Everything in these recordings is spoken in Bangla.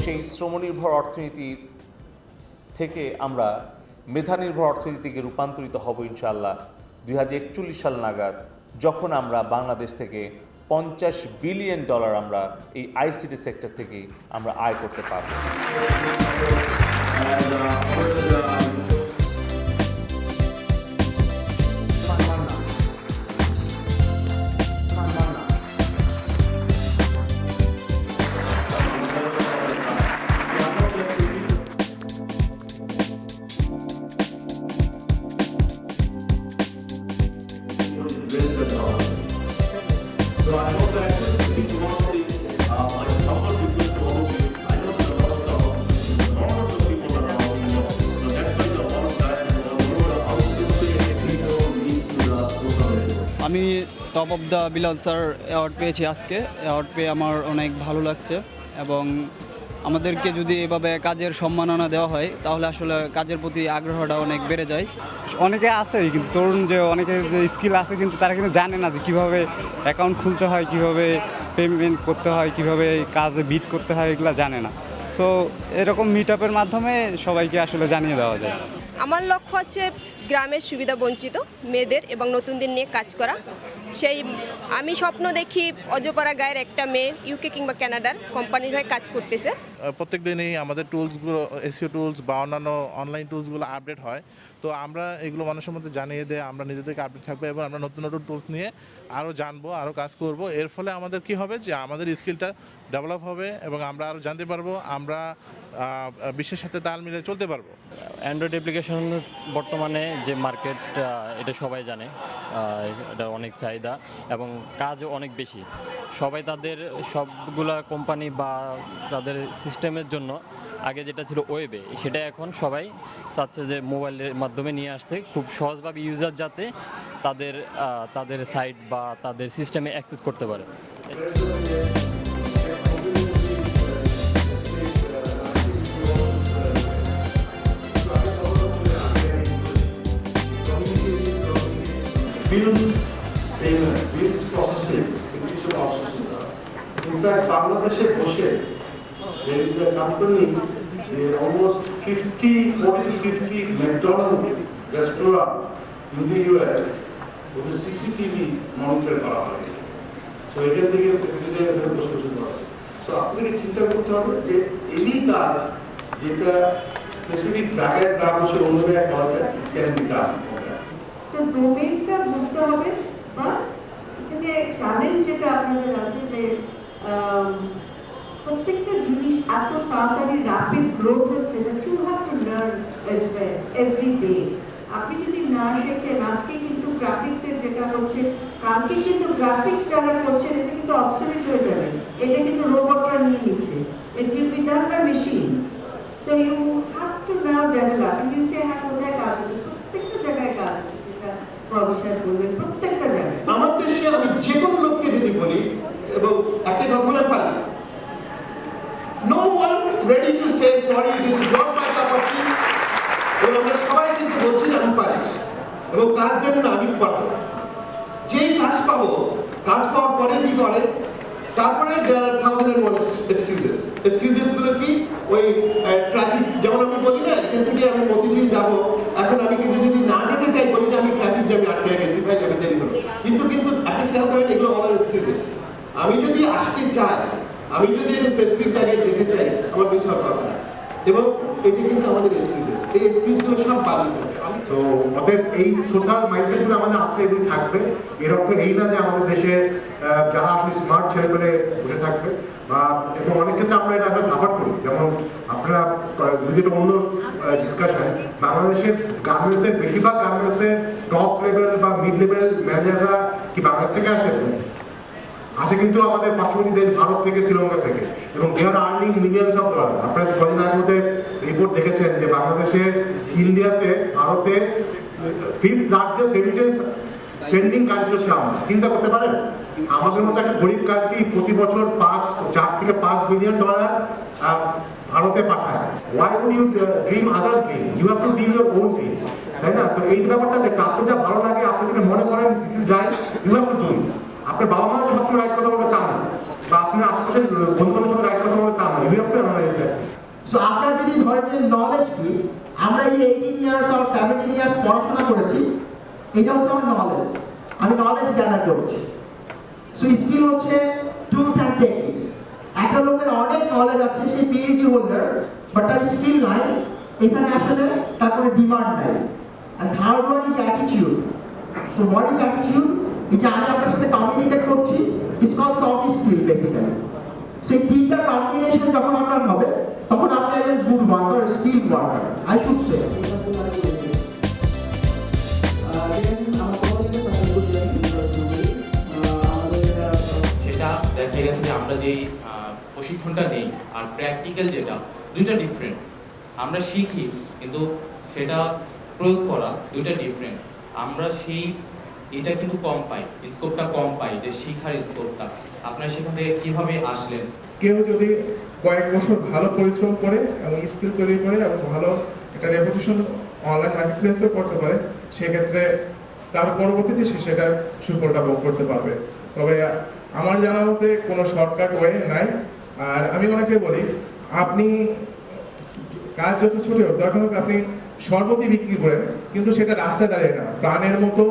সেই শ্রমনির্ভর অর্থনীতি থেকে আমরা মেধানির্ভর অর্থনীতিকে রূপান্তরিত হব ইনশাআল্লাহ 2041 সাল নাগাদ, যখন আমরা বাংলাদেশ থেকে $50 বিলিয়ন আমরা এই আইসিটি সেক্টর থেকে আমরা আয় করতে পারব। আমি top of the Bilal sir award পেয়েছি আজকে। অ্যাওয়ার্ড পেয়ে আমার অনেক ভালো লাগছে, এবং আমাদেরকে যদি এভাবে কাজের সম্মাননা দেওয়া হয় তাহলে আসলে কাজের প্রতি আগ্রহটা অনেক বেড়ে যায়। অনেকে আছে কিন্তু তরুণ, যে অনেকে যে স্কিল আছে কিন্তু তারা কিন্তু জানে না যে কীভাবে অ্যাকাউন্ট খুলতে হয়, কীভাবে পেমেন্ট করতে হয়, কীভাবে কাজে বিট করতে হয়, এগুলো জানে না। সো এরকম মিট আপের মাধ্যমে সবাইকে আসলে জানিয়ে দেওয়া যায়। আমার লক্ষ্য হচ্ছে গ্রামের সুবিধা বঞ্চিত মেয়েদের এবং নতুনদের নিয়ে কাজ করা। আমি স্বপ্ন দেখি অজপাড়া গায়ের একটা মেয়ে ইউকে কিংবা কানাডার কোম্পানির হয়ে কাজ করতেছে। প্রত্যেক দিনই আমাদের টুলসগুলো, এসইও টুলস বা অন্যান্য অনলাইন টুলসগুলো আপডেট হয়। তো আমরা এগুলো মানুষের মধ্যে জানিয়ে দিয়ে আমরা নিজেদেরকে আপডেট থাকবো এবং আমরা নতুন নতুন টুলস নিয়ে আরও জানবো, আরও কাজ করব। এর ফলে আমাদের কি হবে যে আমাদের স্কিলটা ডেভেলপ হবে এবং আমরা আরও জানতে পারবো, আমরা বিশ্বের সাথে তাল মিলিয়ে চলতে পারবো। অ্যান্ড্রয়েড অ্যাপ্লিকেশন বর্তমানে যে মার্কেট, এটা সবাই জানে, এটা অনেক চাহিদা এবং কাজও অনেক বেশি। সবাই তাদের সবগুলা কোম্পানি বা তাদের সিস্টেমের জন্য আগে যেটা ছিল ওয়েবে, সেটা এখন সবাই চাচ্ছে যে মোবাইলের মাধ্যমে নিয়ে আসতে, খুব সহজভাবে ইউজার যাতে তাদের সাইট বা তাদের সিস্টেমে অ্যাক্সেস করতে পারে। Bills processing, digital outsourcing. In fact, Bangladesh বসে there is a company, almost 40-50 McDonald's restaurant in the US with CCTV monitor করা হয়। So এখান থেকে বসে করা হয়। So আপনাকে চিন্তা করতে হবে যে এই কাজ যেটা স্পেসিফিক জায়গায় না বসে অন্য জায়গায় করা যায়, ক্যান বি ডান। তো ডোমেইনটা বুঝতে হবে, বা এখানে চ্যালেঞ্জ যেটা আপনাদের আছে যে প্রত্যেকটা জিনিস এত তাড়াতাড়ি র্যাপিড গ্রোথ হচ্ছে that you have to learn as well every day. আপনি যদি না শেখেন, আজকে কিন্তু গ্রাফিক্সের যেটা হচ্ছে, কালকে কিন্তু গ্রাফিক্স যারা করছেন এটা কিন্তু অবসলিট হয়ে যাবে, এটা কিন্তু রোবটরা নিয়ে নিচ্ছে। It will be done by machine. So you have to now develop. You say হ্যাঁ কোথায় কাজ আছে, প্রত্যেকটা জায়গায় কাজ আছে, যেটা প্রবিচার করবেন প্রত্যেকটা জায়গায়। আমার দেশে আমি যে কোনো লোককে যদি বলি এবং তাকে ধর্মে পারি, no one ready to say sorry this is not my cup of tea. এবং আমরা সবাই কিন্তু বলছি আমি পারি এবং কাজ জন্য আমি পাবো। যেই কাজ পাবো, কাজ পাওয়ার পরে কি করে, তারপরে থাউজেন্ড এক্সকিউজেস গুলো কি, ওই ট্রাফিক, যেমন আমি বলি না এখান থেকে আমি মতিঝিল যাবো, এখন আমি কিন্তু যদি না যেতে চাই বলি যে আমি ট্রাফিক জ্যামে আটকে গেছি, ভাই আমি দেরি হলো, কিন্তু আপনি খেয়াল করেন এগুলো আমার এক্সকিউজেস। আমি যদি আসতে চাই, আমি যদি স্পেসিফিক জায়গায় যেতে চাই, আমার কিছু কথা না, এবং এটি কিন্তু আমাদের এক্সকিউজেস। এই এক্সকিউজগুলো সব বাদ দিতে হবে। তো আমাদের এই সোশ্যাল মাইন্ডসেটগুলো আমাদের আছে এবং থাকবে। এর অর্থ এই না যে আমাদের দেশে যারা আসলে স্মার্ট ছেলে পেলে বসে থাকবে, বা এবং অনেক ক্ষেত্রে আমরা এটা সাপোর্ট করি। যেমন আপনারা যেটা অন্য ডিসকাশন, বাংলাদেশের গার্মেন্টসের বেশিরভাগ গার্মেন্টসের টপ লেভেল বা মিড লেভেল ম্যানেজাররা কি বাংলাদেশ থেকে আসে কিন্তু আমাদের পার্শ্ববর্তী দেশ ভারত থেকে, শ্রীলঙ্কা থেকে, এবং দে আর আর্নিং মিলিয়নস অফ ডলার। আপনারা কদিন আগের মধ্যে রিপোর্ট দেখেছেন যে বাংলাদেশে, ইন্ডিয়াতে, ভারতে 5th largest remittance trending country হচ্ছে আমরা। চিন্তা করতে পারেন আমাদের মতো একটা গরিব কান্ট্রি প্রতি বছর 4 থেকে 5 বিলিয়ন ডলার ভারতে পাঠায়। Why would you dream others dream, you have to dream your own dream, তাই না? তো এই ব্যাপারটা দেখতে আপনার যা ভালো লাগে, আপনি যদি মনে করেন this is right, you have to do it. আপনার বাবা মা সবসময় রাইট কথা বলবে তা না, বা আপনার আশেপাশের বন্ধুদের সঙ্গে রাইট কথা বলবে তা না, you have to analyse that. So আপনার যদি ধরেন যে নলেজ কি, আমরা এই 18 ইয়ার্স আর 17 ইয়ার্স পড়াশোনা করেছি, এটা হচ্ছে আমার নলেজ, আমি নলেজ গ্যাদার করেছি। সো স্কিল হচ্ছে টুলস অ্যান্ড টেকনিক্স। একটা লোকের অনেক নলেজ আছে, সেই পিএইচডি হোল্ডার, বাট তার স্কিল নাই, এখানে আসলে তার কোনো ডিমান্ড নাই। আর third one is attitude. So what is attitude? এই যে আমি আপনার সাথে কমিউনিকেট করছি, it's call soft skill basically. সেই তিনটা কম্বিনেশন যখন আপনার হবে, তখন আপনি একজন good worker, skill worker, I should say. সেটা দেখা গেছে যে আমরা যেই প্রশিক্ষণটা নেই আর প্র্যাকটিক্যাল যেটা, দুইটা ডিফারেন্ট। আমরা শিখি কিন্তু সেটা প্রয়োগ করা দুইটা ডিফারেন্ট। আমরা এটা কিন্তু কম পাই, স্কোপটা কম পাই, যে শিখার স্কোপটা। আপনারা সেখান থেকে কীভাবে আসলেন? কেউ যদি কয়েক বছর ভালো পরিশ্রম করে এবং স্কিল তৈরি করে এবং ভালো একটা রেপুটেশন অনলাইন মার্কেটপ্লেসেও করতে পারে, সেক্ষেত্রে তার পরবর্তীতে সে সেটার সুফলটা ভোগ করতে পারবে। তবে আমার জানা মতে কোনো শর্টকাট ওয়ে নাই। আর আমি অনেকে বলি, আপনি কাজ যত ছোট হোক, দরকার হোক আপনি শরবতি বিক্রি করেন, কিন্তু সেটা রাস্তায় দাঁড়িয়ে না, প্রাণের মতো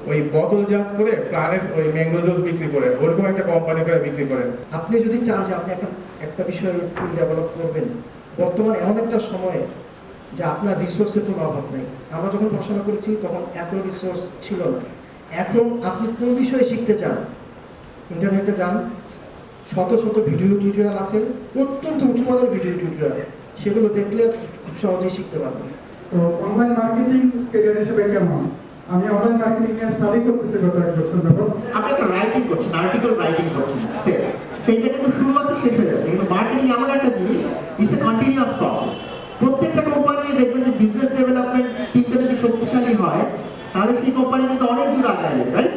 ওই বোতলজাত করে প্রাণের ওই ম্যাঙ্গো জুস বিক্রি করে, ওরকম একটা কোম্পানি করে বিক্রি করেন। আপনি যদি চান যে আপনি একটা বিষয়ে স্কিল ডেভেলপ করবেন, বর্তমানে এমন একটা সময়ে যে আপনার রিসোর্সের কোনো অভাব নেই। আমরা যখন পড়াশোনা করেছি তখন এত রিসোর্স ছিল না। এখন আপনি কোন বিষয়ে শিখতে চান, ইন্টারনেটে যান, শত শত ভিডিও টিউটোরিয়াল আছে, অত্যন্ত উঁচু মানের ভিডিও টিউটোরিয়াল, সেগুলো দেখলে খুব সহজেই শিখতে পারবেন। তো অনলাইন মার্কেটিং ক্যারিয়ার হিসেবে কেমন? আমি অনলাইন মার্কেটিং এর স্টাডি করতেছি গত 1 বছর যাবত। আপনি একটা রাইটিং করছেন, আর্টিকেল রাইটিং করছেন, সেইটা কিন্তু শুরু আছে, শেষ হয়ে যাচ্ছে। কিন্তু মার্কেটিং এমন একটা জিনিস, ইটস এ কন্টিনিউয়াস প্রসেস। প্রত্যেকটা কোম্পানি দেখবেন যে বিজনেস ডেভেলপমেন্ট টিমটা যদি শক্তিশালী হয়, তাহলে সেই কোম্পানি কিন্তু অনেক দূর আগায়, রাইট?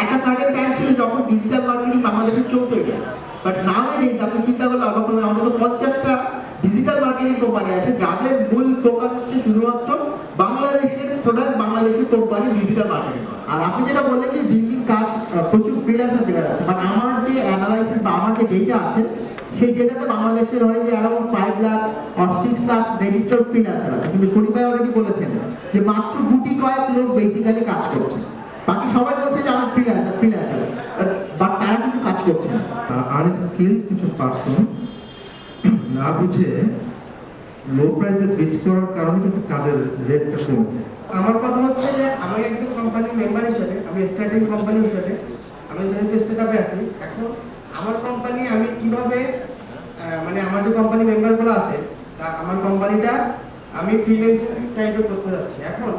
একটা সার্টেন টাইম ছিল যখন ডিজিটাল মার্কেটিং বাংলাদেশে চলতে যায়, বাট নাও এজ আপনি চিন্তা করলে অবাক হবেন, আমাদের 50টা ডিজিটাল মার্কেটিং কোম্পানি আছে যাদের মূল ফোকাস হচ্ছে শুধুমাত্র বাংলাদেশের প্রোডাক্ট, বাংলাদেশের কোম্পানি ডিজিটাল মার্কেটিং। আর আপনি যেটা বললেন যে দিন দিন কাজ প্রচুর ফ্রিল্যান্সার বেড়ে যাচ্ছে, বাট আমার যে অ্যানালাইসিস বা আমার যে ডেটা আছে, সেই ডেটাতে বাংলাদেশে ধরে যে অ্যারাউন্ড 5 লাখ আর 6 লাখ রেজিস্টার্ড ফ্রিল্যান্সার আছে, কিন্তু শরীফ ভাই অলরেডি বলেছেন যে মাত্র গুটি কয়েক লোক বেসিক্যালি কাজ করছে, বাকি সবাই বলছে যে আমি ফ্রিল্যান্সার, বাট তারা কিন্তু কাজ করছে না। আনস্কিল কিছু পার্সন না বুঝে লো প্রাইসে বিট করার কারণে কিন্তু কাজের রেটটা কমে যায়। আমার কথা হচ্ছে যে আমি একজন কোম্পানির মেম্বার হিসেবে, আমি স্টার্টিং কোম্পানি হিসেবে, আমি যেহেতু স্টার্টআপে আছি, এখন আমার কোম্পানি আমি কিভাবে মানে আমার যে কোম্পানি মেম্বারগুলো আছে, তা আমার কোম্পানিটা আমি ফ্রিল্যান্সার টাইপে করতে যাচ্ছি। এখন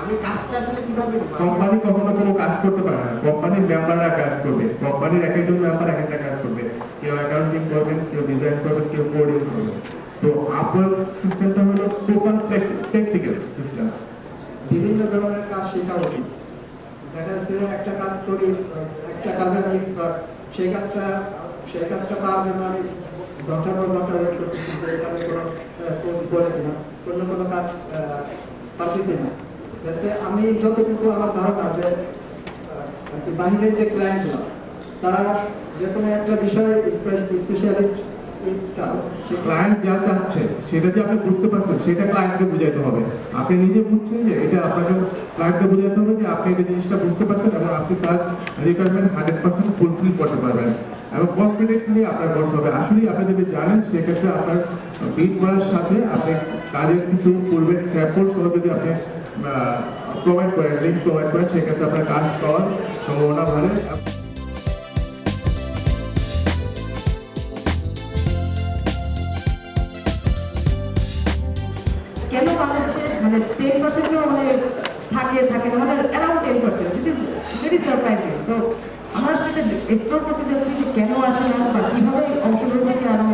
আমি কাজটা আসলে কিভাবে, কোম্পানি কখনো কোনো কাজ করতে পারে না, কোম্পানির মেম্বাররা কাজ করবে, কোম্পানির এক একজন মেম্বার এক একটা কাজ করবে, কেউ অ্যাকাউন্টিং করবেন, কেউ ডিজাইন করবেন, কেউ কোডিং করবেন। তো আপনার সিস্টেমটা হলো টোটাল টেকনিক্যাল সিস্টেম। বিভিন্ন ধরনের কাজ শেখা উচিত। দেখা যাচ্ছে একটা কাজ করি, একটা কাজের এক্সপার্ট, সেই কাজটা পাওয়ার জন্য আমি ঘন্টার পর ঘন্টা ওয়েট করতেছি যে এখানে কোনো কোর্স করে কিনা, কোনো কাজ পারতেছি না। যাচ্ছে আমি যতটুকু আমার ধারণা যে বাহিরের যে ক্লায়েন্টরা, তারা যে কোনো একটা বিষয়ে স্পেশালিস্ট ক্লায়েন্ট যা চাচ্ছে সেটা যে আপনি বুঝতে পারছেন, সেটা ক্লায়েন্টকে বুঝাইতে হবে। আপনি নিজে বুঝছেন যে এটা আপনাকে ক্লায়েন্টকে বুঝাইতে হবে যে আপনি এই জিনিসটা বুঝতে পারছেন এবং আপনি তার রিকোয়ারমেন্ট 100% ফুলফিল করতে পারবেন এবং কনফিডেন্স নিয়ে আপনার করতে হবে। আসলে আপনি যদি জানেন, সেক্ষেত্রে আপনার বিট করার সাথে আপনি কাজের কিছু পূর্বের স্যাম্পল সহ যদি আপনি প্রোভাইড করেন, লিঙ্ক প্রোভাইড করেন, সেক্ষেত্রে আপনার কাজ পাওয়ার সম্ভাবনা বাড়ে। কেন বাংলাদেশে মানে 10%ও মানে থাকে না, মানে around 10%, this is very surprising. তো আমরা সেটা এক্সপ্লোর করতে যাচ্ছি যে কেন আসে না বা কীভাবে অংশগ্রহণকে আরও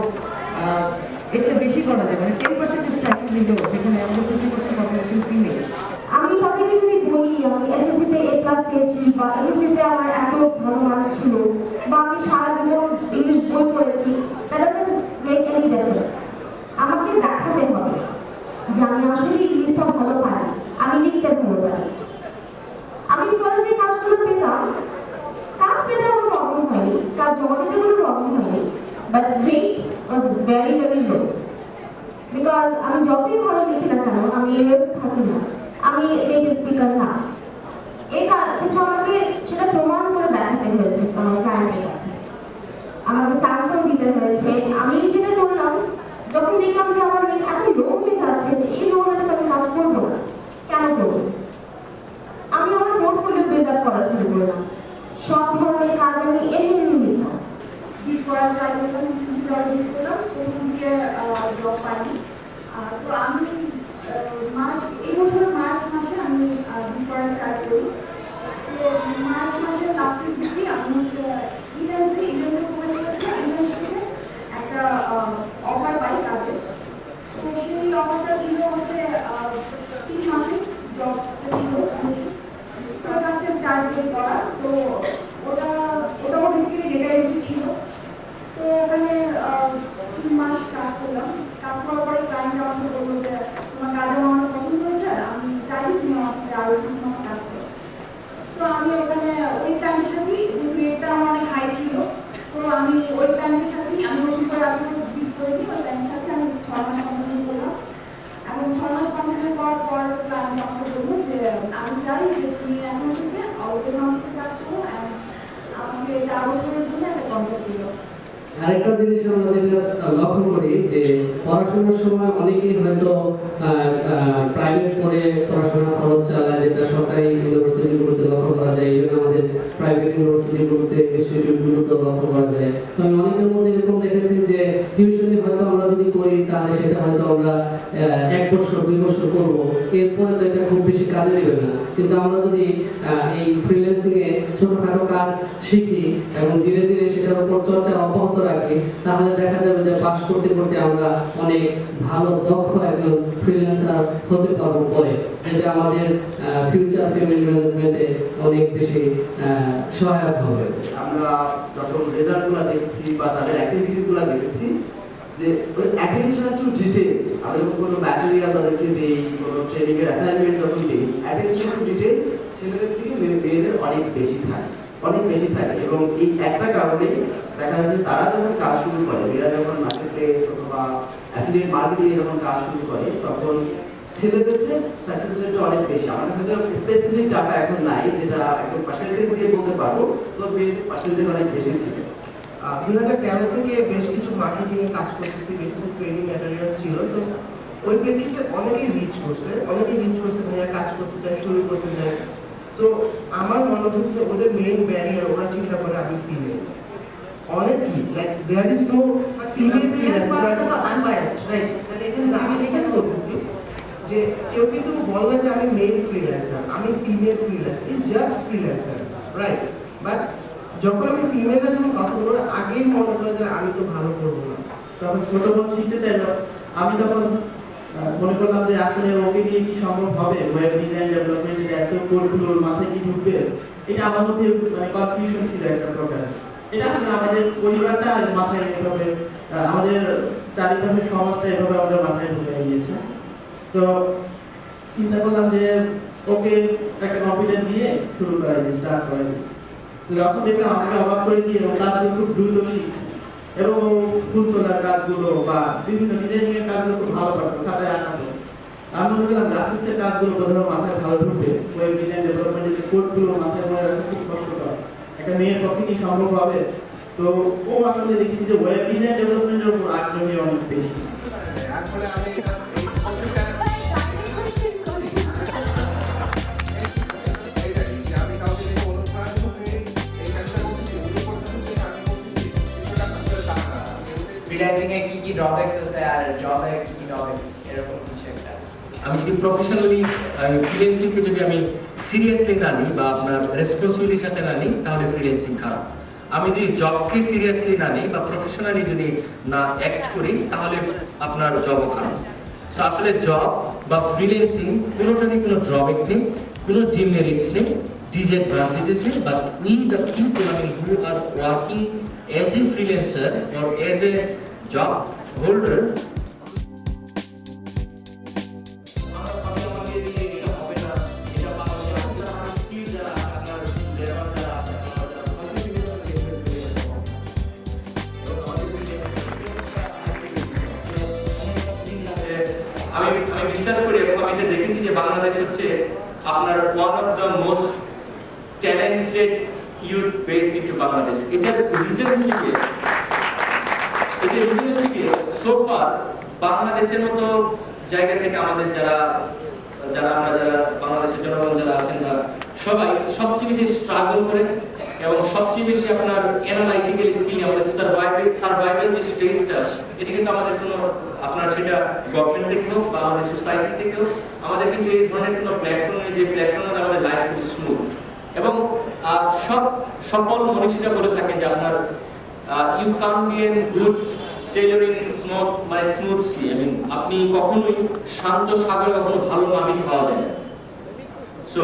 এর চেয়ে বেশি করা যায়, মানে 10% ইজ স্ট্রাইকিং লো, যেখানে আমাদের 50% পপুলেশন ফিমেল। আমি পজিটিভলি বলি, আমি এসএসসিতে A+ ক্লাস পেয়েছি বা এমএসসিতে আমার এত ভালো মার্কস ছিল বা আমি সারা জীবন ইংলিশ বই পড়েছি, that doesn't make any difference. আমাকে দেখাতে হবে যে আমি আসলে ইংলিশটা ভালো পারি, আমি লিখতে ভালো পারি। আমি কলেজে কাজগুলো পেতাম, কাজ পেতে আমার প্রবলেম হয়নি, কাজ জমা দিতে কোনো প্রবলেম হয়নি, but rate was very very low. Because আমি যতই ভালো লিখি না কেন, আমি ইউএস থাকি না, আমি নেটিভ স্পিকার না। এই কিছু আমাকে সেটা প্রমাণ করে দেখাতে হয়েছে আমার ক্লায়েন্টের কাছে, আমাকে স্যাম্পল দিতে হয়েছে। আমি যেটা করলাম, যখন দেখলাম যে আমার রেট এত লো হয়ে যাচ্ছে, যে এই লো রেটে আমি কাজ করবো না, কেন করবো, আমি আমার পোর্টফোলিও বিল্ড আপ করা শুরু করলাম। সব ধরনের কাজ আমি এমনি লিখলাম, বিট করার ট্রাই করলাম, বিট করলাম, প্রথম দিয়ে জব পাইনি। তো আমি এই বছর মার্চ মাসে আমি বিট করা স্টার্ট করি। তো মার্চ মাসের লাস্টের দিকে আমি হচ্ছে ইভেন্টসে একটা অফার পাই কাজে। তো সেই অফারটা ছিল হচ্ছে 3 মাসের জবটা ছিল, কাজটা স্টার্ট করা। তো ওটা বেসিক্যালি ডেটা এন্ট্রি ছিল। তো ওখানে 3 মাস কাজ করলাম। কাজ করার পরে ক্লায়েন্ট আমাকে বললো যে তোমার কাজ আমার অনেক পছন্দ হয়েছে, আমি চাই তুমি আমাকে আরো 6 মাস কাজ করো। তো আমি ওখানে ওই ক্লায়েন্টের সাথেই, যেহেতু রেটটা আমার অনেক হাই ছিল, তো আমি ওই ক্লায়েন্টের সাথেই আমি নতুন করে আগে বিট করে দিই, ওই ক্লায়েন্টের সাথে আমি 6 মাস কন্টিনিউ করলাম। এবং 6 মাস কন্টিনিউ করার পর ক্লায়েন্ট আমাকে বললো যে আমি চাই যে তুমি এখন থেকে অলওয়েজ আমার সাথে কাজ করো, আমাকে 4 বছরের জন্য একটা কন্ট্রাক্ট দিল। আরেকটা জিনিস আমরা যেটা লক্ষ্য করি যে পড়াশোনার সময় অনেকেই হয়তো প্রাইভেট করে পড়াশোনা খরচ চালায়, যেটা সরকারি ইউনিভার্সিটিগুলোতে লক্ষ্য করা যায়, ইভেন আমাদের প্রাইভেট ইউনিভার্সিটিগুলোতে ইনস্টিটিউটগুলোতে লক্ষ্য করা যায়। তো আমি অনেকের মধ্যে এরকম দেখেছি যে টিউশনি হয়তো আমরা যদি করি তাহলে সেটা হয়তো আমরা 1 বছর 2 বছর করবো, এরপরে তো এটা খুব বেশি কাজে দেবে না। কিন্তু আমরা যদি এই ফ্রিল্যান্সিং এ ছোটখাটো কাজ শিখি এবং ধীরে ধীরে সেটার উপর চর্চা অব্যাহত রাখি, তাহলে দেখা যাবে যে পাস করতে করতে আমরা অনেক ভালো দক্ষ একজন ফ্রিল্যান্সার হতে পারবো পরে, যেটা আমাদের ফিউচার পেমেন্ট ম্যানেজমেন্টে অনেক বেশি সহায়ক হবে। আমরা যখন রেজাল্টগুলো দেখছি বা তাদের অ্যাক্টিভিটিসগুলো দেখেছি, যে ওই অ্যাটেনশন টু ডিটেইলস, আমরা যখন কোনো ম্যাটেরিয়াল তাদেরকে দিই, কোনো ট্রেনিং এর অ্যাসাইনমেন্ট যখন দিই, অ্যাটেনশন টু ডিটেইল ছেলেদের থেকে মেয়েদের অনেক বেশি থাকে। এবং এই একটা কারণে দেখা যাচ্ছে তারা যখন কাজ শুরু করে, মেয়েরা যখন মার্কেট প্লেস অথবা অ্যাফিলিয়েট মার্কেটিং এ যখন কাজ শুরু করে, তখন ছেলেদের চেয়ে সাকসেস রেটটা অনেক বেশি। আমার কাছে স্পেসিফিক ডাটা এখন নাই যেটা একদম পার্সেন্টেজ দিয়ে বলতে পারবো, তো মেয়েদের পার্সেন্টেজ অনেক বেশি ছিল। 2013 থেকে বেশ কিছু মার্কেটিং এ কাজ করতেছি, বেশ কিছু ট্রেনিং ম্যাটেরিয়াল ছিল। তো ওই প্রেক্ষিতে অনেকেই রিচ করছে ভাইয়া কাজ করতে চায়, শুরু করতে চায়। তো আমার মনে হচ্ছে ওদের মেইন ব্যারিয়ার, ওরা চিন্তা করে আমি ফিমেল। অনেকই like there is no female freelancer, unbiased, right? আমি এখানে বলতেছি যে কেউ কিন্তু বলে যে আমি মেল ফ্রিল্যান্সার, আমি female freelancer, is just freelancer, right? But যখন আমি ফিমেলের যখন কথা বলবো, আগেই মনে করে যে আমি তো ভালো করবো না, তখন ছোট বোন শিখতে চাইলো। আমি তখন মনে করলাম যে আসলে ওকে দিয়ে কি সম্ভব হবে, ওয়েব ডিজাইন ডেভেলপমেন্টের এত কোডগুলো মাথায় কি ঢুকবে, এটা আমার মধ্যে মানে কনফিউশন ছিল একটা প্রকার। এটা আসলে আমাদের পরিবারটা মাথায় রেখে হবে, আমাদের চারিপাশের সমাজটা এভাবে আমাদের মাথায় ঢুকে গিয়েছে। তো চিন্তা করলাম যে ওকে একটা কনফিডেন্স দিয়ে শুরু করা যায়, স্টার্ট করা যায়। তো যখন দেখলাম আমাকে অবাক করে দিয়ে এবং তাদের খুব দ্রুত শিখছে এবং ফুল তোলার কাজগুলো বা বিভিন্ন ডিজাইনিং এর কাজগুলো খুব ভালো পারতো, খাতায় আনাতো। আমি মনে করলাম গ্রাফিক্সের কাজগুলো প্রথমে মাথায় ভালো ঢুকবে, ওয়েব ডিজাইন ডেভেলপমেন্টের কোডগুলো মাথায় মনে রাখা খুব কষ্টকর, একটা মেয়ের পক্ষে কি সম্ভব হবে? তো ও আসলে দেখছি যে ওয়েব ডিজাইন ডেভেলপমেন্টের উপর আগ্রহী অনেক বেশি। ফ্রিল্যান্সিং এ কি ড্রব্যাকস আছে আর জবে কি ড্রব্যাকস, এরকম কিছু একটা। আমি যদি প্রফেশনালি ফ্রিল্যান্সিংকে যদি আমি সিরিয়াসলি না নিই বা আপনার রেসপন্সিবিলিটির সাথে না নিই, তাহলে ফ্রিল্যান্সিং খারাপ। আমি যদি জবকে সিরিয়াসলি না নিই বা প্রফেশনালি যদি না অ্যাক্ট করি, তাহলে আপনার জবও খারাপ। তো আসলে জব বা ফ্রিল্যান্সিং কোনোটারই কোনো ড্রব্যাক নেই, কোনো ডিমেরিটস নেই। disadvantageously, but we the people, I mean, who are working as a freelancer or as a job holder, আমি বিশ্বাস করি এবং আমি এটা দেখেছি যে বাংলাদেশ হচ্ছে আপনার one of the most talented youth based into Bangladesh. এটার রিজন থেকে সো ফার বাংলাদেশের মতো জায়গা থেকে আমাদের যারা বাংলাদেশের জনগণ যারা আছেন বা সবাই সবচেয়ে বেশি স্ট্রাগল করে এবং সবচেয়ে বেশি আপনার অ্যানালাইটিক্যাল স্কিল, আমাদের সার্ভাইভাল যে স্টেজটা, এটা কিন্তু আমাদের কোনো আপনার সেটা গভর্নমেন্ট থেকে হোক বা আমাদের সোসাইটি থেকে হোক, আমাদের কিন্তু এই ধরনের কোনো প্ল্যাটফর্ম নেই যে প্ল্যাটফর্মে আমাদের লাইফ খুব স্মুথ। এবং সব সফল মনীষীরা বলে থাকেন যে আপনার you can be an good sailor in smooth sea, I mean আপনি কখনোই শান্ত সাগরে কখনো ভালো নাবিক হওয়া যায় না। সো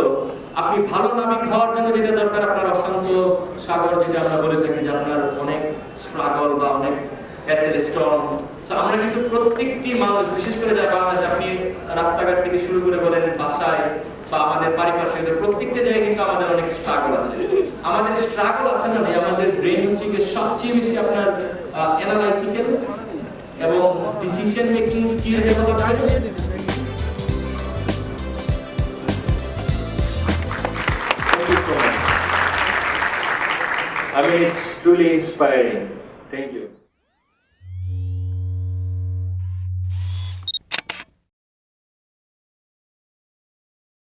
আপনি ভালো নাবিক হওয়ার জন্য যেটা দরকার আপনার অশান্ত সাগর, যেটা আমরা বলে থাকি যে আপনার অনেক স্ট্রাগল বা অনেক অ্যাসেল স্টর্ম। সো আমরা কিন্তু প্রত্যেকটি মানুষ, বিশেষ করে যারা বাংলাদেশে আপনি রাস্তাঘাট থেকে শুরু করে বলেন বাসায় বা আমাদের পারিপার্শ্বিক প্রত্যেকটা জায়গায় কিন্তু আমাদের অনেক স্ট্রাগল আছে। আমাদের স্ট্রাগল আছে না, আমাদের ব্রেন হচ্ছে গিয়ে সবচেয়ে বেশি আপনার অ্যানালাইটিক্যাল এবং ডিসিশন মেকিং স্কিল যেগুলো থাকে। I mean, it's truly inspiring. Thank you.